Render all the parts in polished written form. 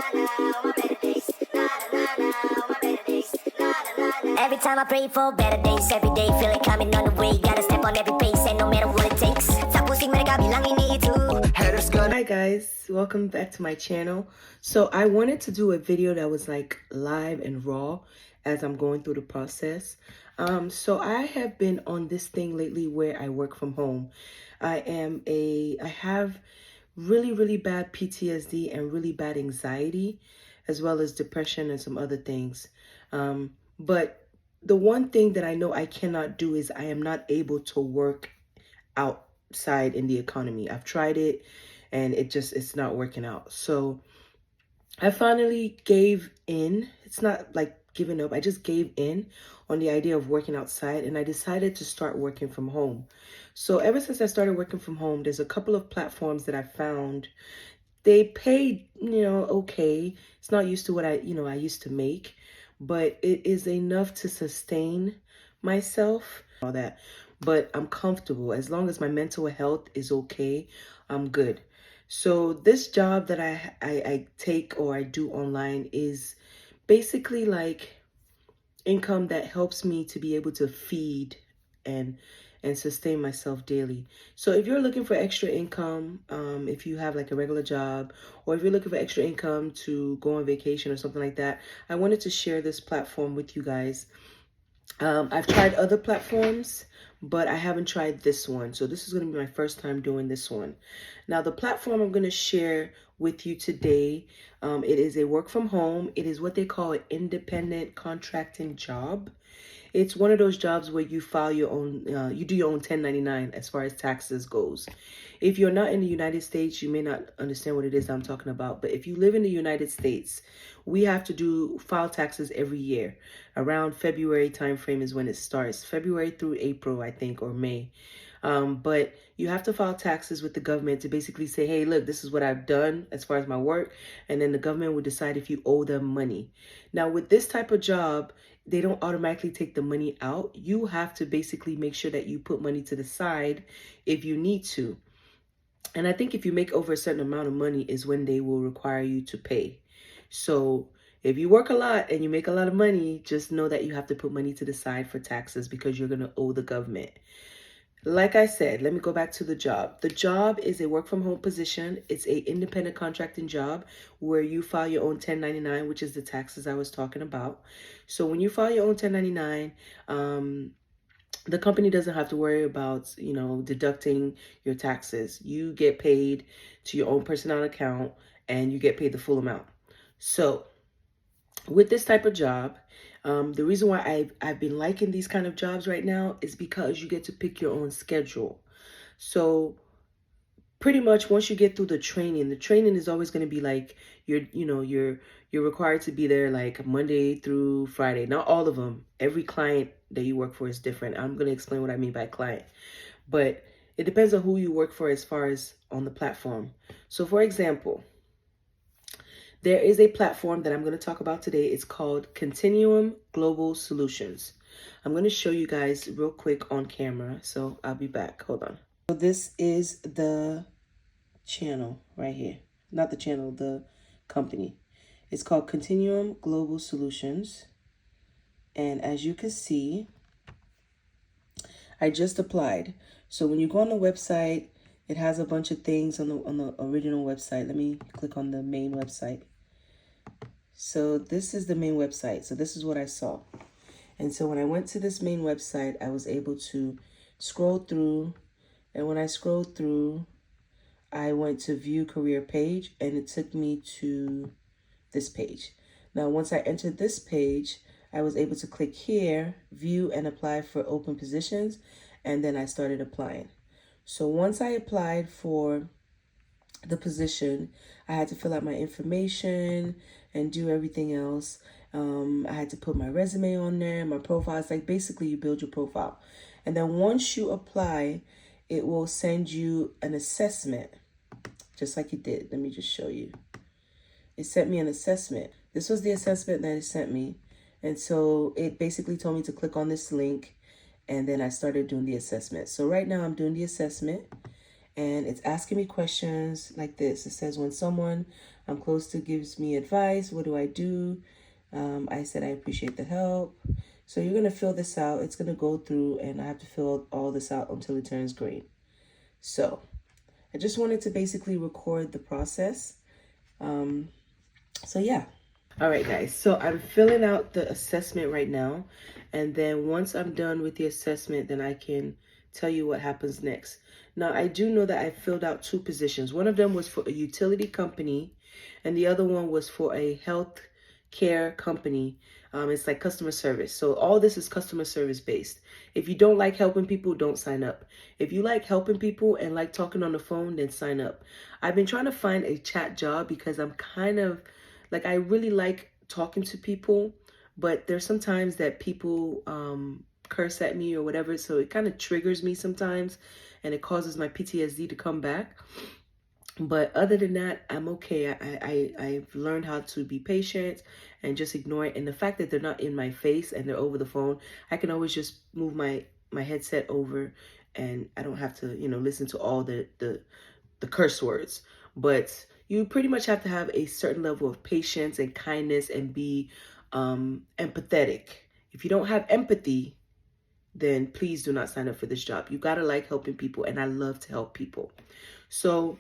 Every time I pray for better days, every day feel it coming on the way. Gotta step on every pace, and no matter what it takes. Tapos mereka bilang ini itu. Hi guys, welcome back to my channel. So I wanted to do a video that was like live and raw as I'm going through the process. So I have been on this thing lately where I work from home. I have really bad PTSD and really bad anxiety, as well as depression and some other things. But the one thing that I know I cannot do is I am not able to work outside in the economy. I've tried it and it's not working out. So I finally gave in. It's not like giving up. I just gave in on the idea of working outside, and I decided to start working from home. So ever since I started working from home, there's a couple of platforms that I found. They pay, okay. It's not used to what I used to make, but it is enough to sustain myself, all that. But I'm comfortable. As long as my mental health is okay, I'm good. So this job that I take or I do online is basically like income that helps me to be able to feed and sustain myself daily. So if you're looking for extra income, if you have like a regular job, or if you're looking for extra income to go on vacation or something like that, I wanted to share this platform with you guys. I've tried other platforms, but I haven't tried this one. So this is going to be my first time doing this one. Now, the platform I'm going to share with you today, it is a work from home. It is what they call an independent contracting job. It's one of those jobs where you file your own, you do your own 1099 as far as taxes goes. If you're not in the United States, you may not understand what it is I'm talking about. But if you live in the United States, we have to file taxes every year. Around February timeframe is when it starts. February through April, I think, or May. But you have to file taxes with the government to basically say, hey, look, this is what I've done as far as my work. And then the government will decide if you owe them money. Now, with this type of job, they don't automatically take the money out. You have to basically make sure that you put money to the side if you need to. And I think if you make over a certain amount of money is when they will require you to pay. So if you work a lot and you make a lot of money, just know that you have to put money to the side for taxes because you're going to owe the government. Like I said, let me go back to the job. The job is a work from home position. It's a independent contracting job where you file your own 1099, which is the taxes I was talking about. So when you file your own 1099, the company doesn't have to worry about, deducting your taxes. You get paid to your own personal account and you get paid the full amount. So with this type of job, the reason why I've been liking these kind of jobs right now is because you get to pick your own schedule. So pretty much once you get through the training is always going to be like you're required to be there like Monday through Friday. Not all of them. Every client that you work for is different. I'm going to explain what I mean by client. But it depends on who you work for as far as on the platform. So for example, there is a platform that I'm going to talk about today. It's called Continuum Global Solutions. I'm going to show you guys real quick on camera. So I'll be back. Hold on. So this is the channel right here. Not the channel, the company. It's called Continuum Global Solutions. And as you can see, I just applied. So when you go on the website, it has a bunch of things on the original website. Let me click on the main website. So this is the main website. So this is what I saw. And so when I went to this main website, I was able to scroll through. And when I scrolled through, I went to view career page and it took me to this page. Now, once I entered this page, I was able to click here, view and apply for open positions. And then I started applying. So once I applied for the position, I had to fill out my information and do everything else. I had to put my resume on there, my profile. It's like basically you build your profile. And then once you apply, it will send you an assessment, just like it did. Let me just show you. It sent me an assessment. This was the assessment that it sent me. And so it basically told me to click on this link. And then I started doing the assessment. So right now I'm doing the assessment and it's asking me questions like this. It says when someone I'm close to gives me advice. What do I do? I said I appreciate the help. So you're going to fill this out. It's going to go through and I have to fill all this out until it turns green. So I just wanted to basically record the process. So yeah. All right, guys. So I'm filling out the assessment right now. And then once I'm done with the assessment, then I can tell you what happens next. Now, I do know that I filled out 2 positions. One of them was for a utility company, and the other one was for a health care company. It's like customer service. So all this is customer service based. If you don't like helping people, don't sign up. If you like helping people and like talking on the phone, then sign up. I've been trying to find a chat job because I'm kind of like, I really like talking to people, but there's sometimes that people curse at me or whatever. So it kind of triggers me sometimes and it causes my PTSD to come back. But other than that, I'm okay. I've learned how to be patient and just ignore it. And the fact that they're not in my face and they're over the phone, I can always just move my headset over and I don't have to, listen to all the curse words. But you pretty much have to have a certain level of patience and kindness and be empathetic. If you don't have empathy, then please do not sign up for this job. You gotta like helping people, and I love to help people. So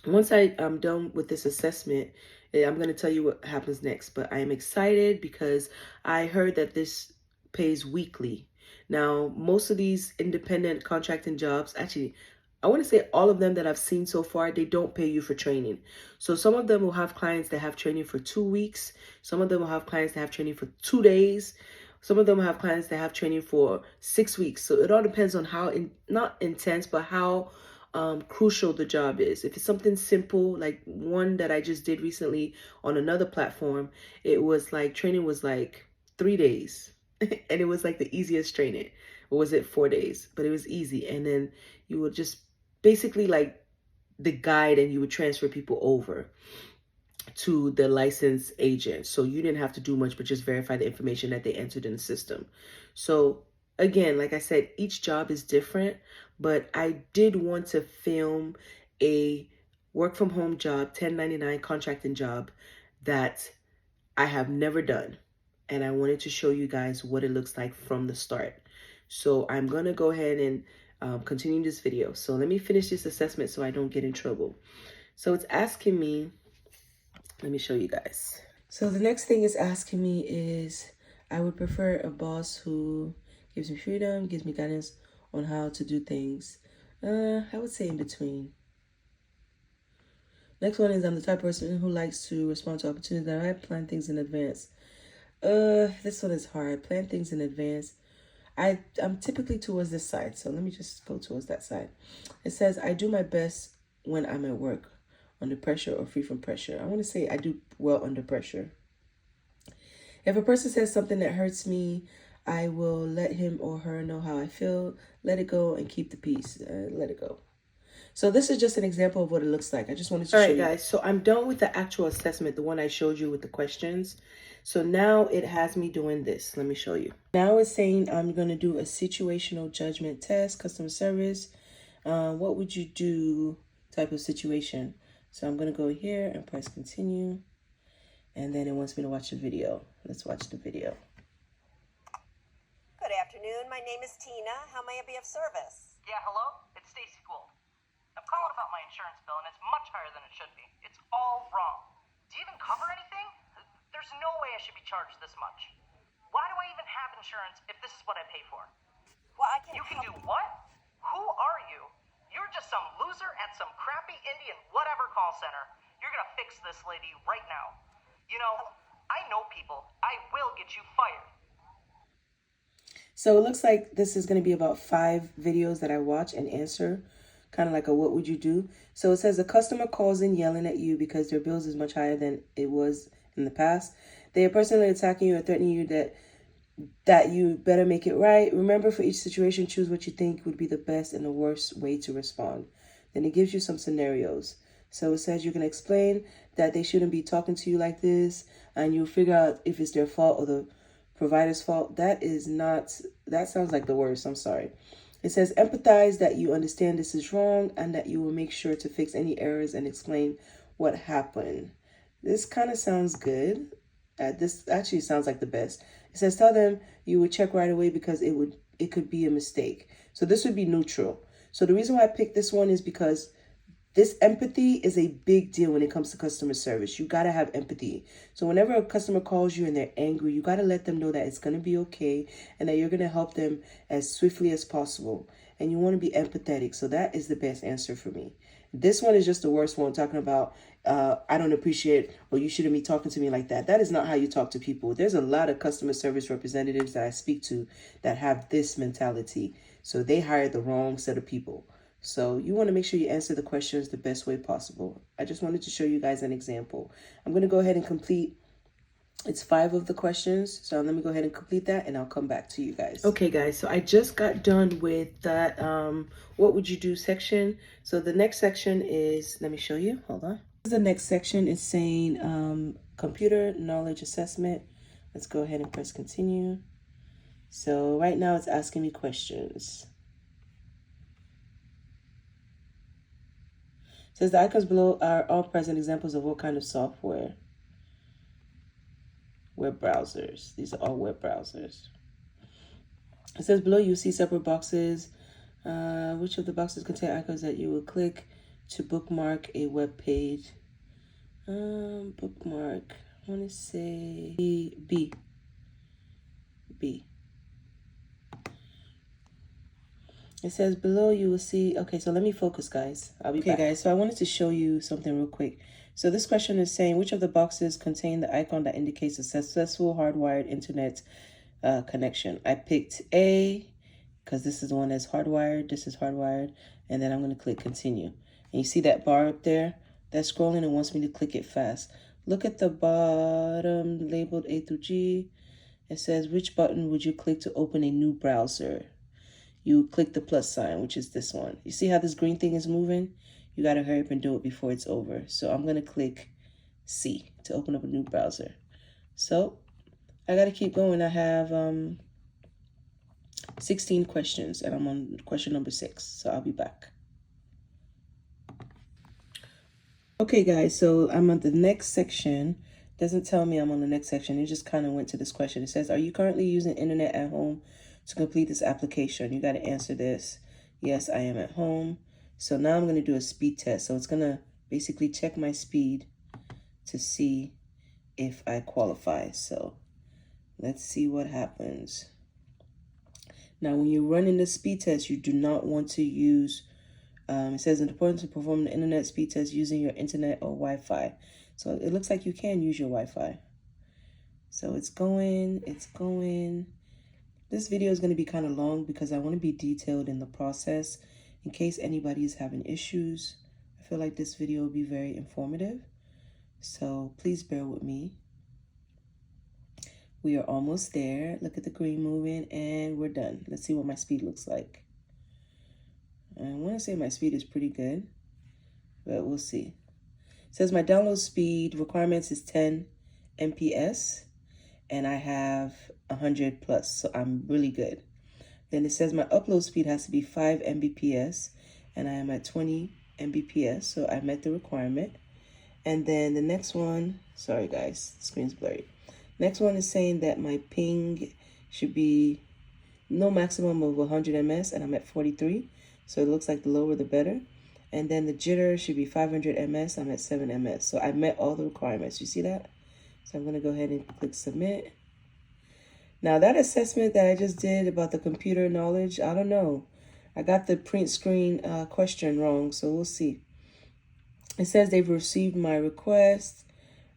once I'm done with this assessment, I'm going to tell you what happens next. But I am excited because I heard that this pays weekly. Now, most of these independent contracting jobs, actually, I want to say all of them that I've seen so far, they don't pay you for training. So some of them will have clients that have training for 2 weeks. Some of them will have clients that have training for 2 days. Some of them have clients that have training for 6 weeks. So it all depends on how, not intense, but how crucial the job is. If it's something simple, like one that I just did recently on another platform, it was like training was like 3 days and it was like the easiest training. Or was it 4 days? But it was easy. And then you would just basically like the guide and you would transfer people over to the licensed agent. So you didn't have to do much but just verify the information that they entered in the system. So again, like I said, each job is different, but I did want to film a work from home job, 1099 contracting job that I have never done. And I wanted to show you guys what it looks like from the start. So I'm going to go ahead and continue this video. So let me finish this assessment so I don't get in trouble. So it's asking me, let me show you guys. So the next thing it's asking me is, I would prefer a boss who gives me freedom, gives me guidance on how to do things. I would say in between. Next one is, I'm the type of person who likes to respond to opportunities that I plan things in advance. This one is hard. Plan things in advance. I'm typically towards this side, so let me just go towards that side. It says, I do my best when I'm at work, under pressure or free from pressure. I want to say I do well under pressure. If a person says something that hurts me, I will let him or her know how I feel, let it go, and keep the peace. Let it go. So this is just an example of what it looks like. I just wanted to show you. All right, guys. So I'm done with the actual assessment, the one I showed you with the questions. So now it has me doing this. Let me show you. Now it's saying I'm going to do a situational judgment test, customer service. What would you do type of situation? So I'm going to go here and press continue. And then it wants me to watch a video. Let's watch the video. Good afternoon. My name is Tina. How may I be of service? Yeah, hello? It's Stacy Gould. I'm calling about my insurance bill, and it's much higher than it should be. It's all wrong. Do you even cover anything? There's no way I should be charged this much. Why do I even have insurance if this is what I pay for? Well, I can You can do help. what? Who are you? You're just some loser at some crappy Indian whatever call center. You're gonna fix this lady right now. You know, I know people. I will get you fired. So it looks like this is going to be about 5 videos that I watch and answer, kind of like a what would you do. So it says a customer calls in yelling at you because their bills is much higher than it was in the past. They are personally attacking you or threatening you that you better make it right. Remember, for each situation, choose what you think would be the best and the worst way to respond. Then it gives you some scenarios. So it says you can explain that they shouldn't be talking to you like this, and you'll figure out if it's their fault or the provider's fault. That sounds like the worst. I'm sorry. It says empathize that you understand this is wrong and that you will make sure to fix any errors and explain what happened. This kind of sounds good. This actually sounds like the best. It says, tell them you would check right away because it could be a mistake. So this would be neutral. So the reason why I picked this one is because this empathy is a big deal when it comes to customer service. You got to have empathy. So whenever a customer calls you and they're angry, you got to let them know that it's going to be okay and that you're going to help them as swiftly as possible. And you want to be empathetic. So that is the best answer for me. This one is just the worst one, talking about, I don't appreciate, or you shouldn't be talking to me like that. That is not how you talk to people. There's a lot of customer service representatives that I speak to that have this mentality. So they hired the wrong set of people. So you want to make sure you answer the questions the best way possible. I just wanted to show you guys an example. I'm going to go ahead and complete. It's 5 of the questions. So let me go ahead and complete that and I'll come back to you guys. Okay, guys. So I just got done with that what would you do section. So the next section is, let me show you. Hold on. The next section is saying computer knowledge assessment. Let's go ahead and press continue. So right now it's asking me questions. It says the icons below are all present examples of what kind of software? Web browsers. These are all web browsers. It says below you see separate boxes. Which of the boxes contain icons that you will click to bookmark a web page? Bookmark. I want to say B. It says below you will see, okay, so let me focus, guys. I'll be back. Guys, so I wanted to show you something real quick. So this question is saying, which of the boxes contain the icon that indicates a successful hardwired internet connection? I picked A, because this is the one that's hardwired. This is hardwired. And then I'm going to click continue. And you see that bar up there? That's scrolling and wants me to click it fast. Look at the bottom labeled A through G. It says, which button would you click to open a new browser? You click the plus sign, which is this one. You see how this green thing is moving? You got to hurry up and do it before it's over. So I'm going to click C to open up a new browser. So I got to keep going. I have 16 questions and I'm on question number 6. So I'll be back. Okay, guys, so I'm on the next section. Doesn't tell me I'm on the next section. It just kind of went to this question. It says, are you currently using internet at home to complete this application? You got to answer this. Yes, I am at home. So now I'm going to do a speed test. So it's going to basically check my speed to see if I qualify. So let's see what happens. Now, when you're running the speed test, you do not want to use, it says it's important to perform the internet speed test using your internet or Wi-Fi. So it looks like you can use your Wi-Fi. So it's going. This video is going to be kind of long because I want to be detailed in the process in case anybody is having issues. I feel like this video will be very informative. So please bear with me. We are almost there. Look at the green moving and we're done. Let's see what my speed looks like. I want to say my speed is pretty good, but we'll see. It says my download speed requirements is 10 MPS and I have 100 plus, so I'm really good. Then it says my upload speed has to be 5 Mbps and I am at 20 Mbps, so I met the requirement. And then the next one, sorry guys, the screen's blurry. Next one is saying that my ping should be no maximum of 100 ms and I'm at 43. So it looks like the lower the better. And then the jitter should be 500 ms. I'm at 7 ms. So I met all the requirements. You see that? So I'm going to go ahead and click submit. Now that assessment that I just did about the computer knowledge, I don't know. I got the print screen question wrong, so we'll see. It says they've received my request.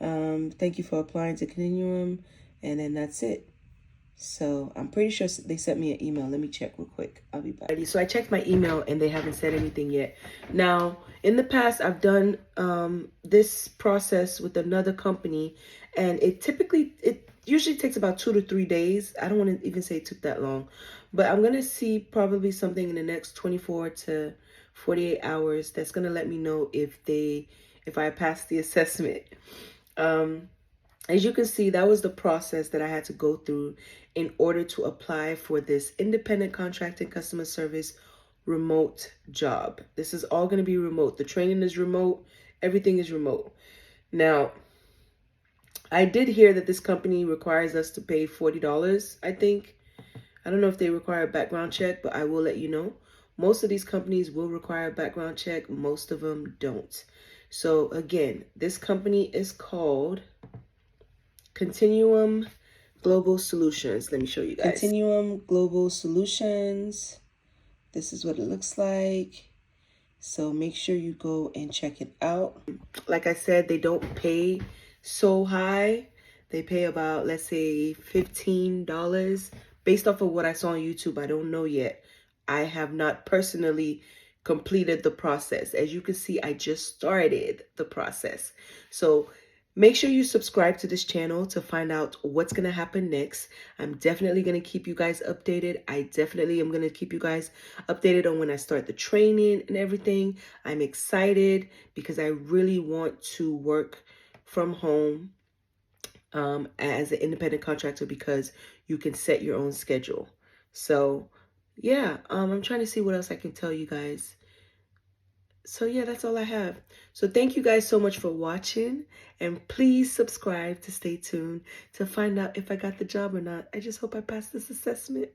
Thank you for applying to Continuum. And then that's it. So I'm pretty sure they sent me an email. Let me check real quick. I'll be back. So I checked my email and they haven't said anything yet. Now, in the past, I've done this process with another company, and it usually takes about 2 to 3 days. I don't want to even say it took that long, but I'm going to see probably something in the next 24 to 48 hours that's going to let me know if I passed the assessment. As you can see, that was the process that I had to go through in order to apply for this independent contracting customer service remote job. This is all going to be remote. The training is remote. Everything is remote. Now, I did hear that this company requires us to pay $40, I think. I don't know if they require a background check, but I will let you know. Most of these companies will require a background check. Most of them don't. So again, this company is called Continuum Global Solutions. Let me show you guys. Continuum Global Solutions. This is what it looks like. So make sure you go and check it out. Like I said, they don't pay so high. They pay about, let's say, $15. Based off of what I saw on YouTube, I don't know yet. I have not personally completed the process. As you can see, I just started the process. So make sure you subscribe to this channel to find out what's going to happen next. I'm definitely going to keep you guys updated. I definitely am going to keep you guys updated on when I start the training and everything. I'm excited because I really want to work from home as an independent contractor because you can set your own schedule. So yeah, I'm trying to see what else I can tell you guys. So yeah, that's all I have. So thank you guys so much for watching, and please subscribe to stay tuned to find out if I got the job or not. I just hope I passed this assessment.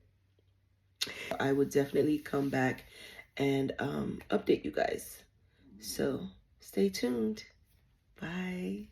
I would definitely come back and update you guys. So stay tuned. Bye.